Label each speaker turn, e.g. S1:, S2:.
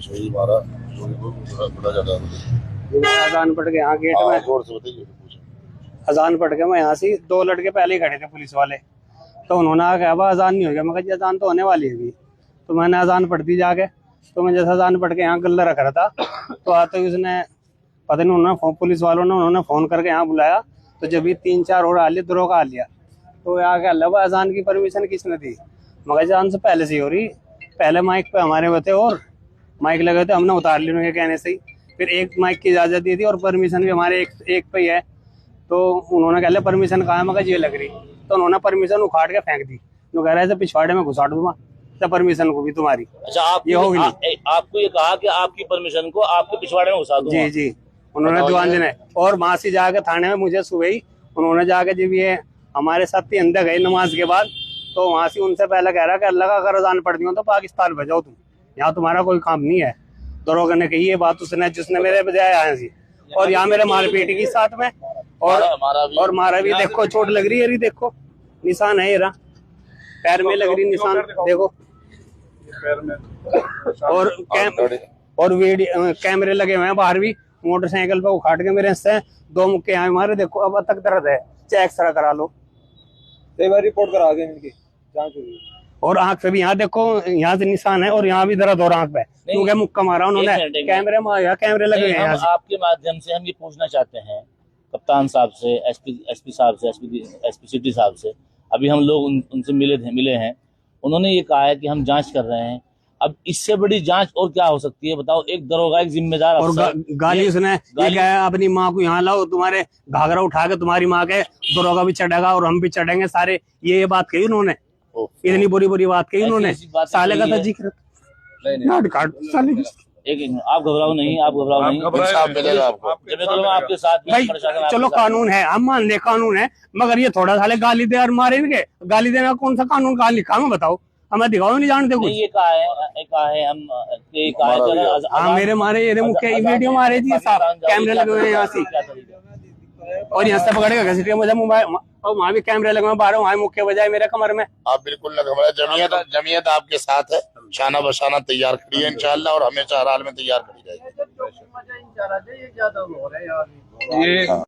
S1: कुछ वही हमारा बड़ा ज्यादा
S2: अजान पढ़ के यहाँ गेट में
S1: जोर से बताइए कुछ।
S2: अजान पढ़ के मैं यहाँ से 2 लड़के पहले ही खड़े थे पुलिस वाले, तो उन्होंने कहा अब अजान नहीं हो गया। मैं कहा जी अजान तो होने वाली है अभी। तो मैंने अजान पढ़ दी जाके। तो मैं जैसे अजान पढ़ के यहाँ गल्ला रख रहा था तो आते ही उसने पता नहीं उन्होंने पुलिस वालों ने उन्होंने फोन करके यहाँ बुलाया। तो जब ये 3-4 और आ लिया दरोगा आ लिया तो यहाँ क्या लगा अजान की परमिशन किसने दी। मगर अजान से पहले से ही हो रही, पहले माइक पे हमारे हुए थे और माइक लगे थे, हमने उतार ली उनके कहने से ही। फिर एक माइक की इजाजत दी थी और परमिशन भी हमारे एक पे ही है। तो उन्होंने कह लिया परमिशन कहाँ है, मगर ये लग रही। तो उन्होंने परमिशन उखाड़ के फेंक दी, जो कह रहे थे पिछवाड़े में घुसाड़ दूंगा तो परमिशन को भी तुम्हारी।
S3: अच्छा, आप
S2: ये होगी
S3: आपको ये कहा कि आपकी परमिशन को आपके पिछवाड़े में घुसा दूंगा?
S2: जी जी, उन्होंने दीवान ने। और वहां से जाके थाने में मुझे सुबह ही उन्होंने जाके जब ये हमारे साथ ही अंदर गए नमाज के बाद, तो वहां से उनसे पहले कह रहा कि अल्लाह का अगर अजान पढ़ दियो तो पाकिस्तान भेजाओ तुम, यहाँ तुम्हारा कोई काम नहीं है। दरोगा ने कही ये बात उसने जिसने मेरे बजाय आए थी। और यहाँ मेरे मारपीट की साथ में और मारा भी देखो, चोट लग रही है, ये देखो निशान है, ये रहा पैर में लग रही निशान देखो। और वीडियो कैमरे लगे हुए हैं बाहर भी, मोटरसाइकिल पे उखाड़ के मेरे से 2 मुक्के यहाँ मारे देखो। अब तक दर्द है, चेक सरा करा लो,
S4: एक बार रिपोर्ट करा दें, इनकी जांच होगी।
S2: और आंख पे भी यहाँ देखो, यहाँ से निशान है और यहाँ भी दर्द और आंख पे क्योंकि मुक्का मारा उन्होंने। कैमरे में कैमरे लगे हुए हैं।
S3: आपके माध्यम से हम ये पूछना चाहते हैं कप्तान साहब से, एसपी साहब से, एसपी सिटी साहब से। अभी हम लोग उनसे मिले हैं। उन्होंने ये कहा है कि हम जांच कर रहे हैं। अब इससे बड़ी जांच और क्या हो सकती है बताओ? एक दरोगा, एक जिम्मेदार
S2: और गाली उसने ये कहा अपनी माँ को यहाँ लाओ, तुम्हारे घाघरा उठा के तुम्हारी माँ के दरोगा भी चढ़ेगा और हम भी चढ़ेंगे सारे। ये बात कही उन्होंने, इतनी बुरी बात कही उन्होंने। साले का था जिक्र साले।
S3: एक आप घबराओ नहीं, आप घबराओ नहीं, आपके साथ
S2: भाई। चलो कानून है, हम मान ले कानून है, मगर ये थोड़ा साले गाली दे और मारे इनके। गाली देने का कौन सा कानून कहाँ लिखा है बताओ? हमें दिखाओ, नहीं जानते कुछ।
S3: ये कहा है हम
S2: हाँ मेरे मारे ये मुख्य वीडियो मारे थी साहब, कैमरे लगे हुए हैं यहाँ से और यहाँ से पकड़ेगा घसीट मुझे मोबाइल। और वहाँ भी कैमरे लगे हुए बाहर, वहाँ मुख्य बजाय मेरे कमर में।
S1: आप बिल्कुल न घबराएं, जमीयत आपके साथ है, शाना बशाना तैयार खड़ी है इंशाल्लाह, और हमेशा हर हाल में तैयार खड़ी रहेगी।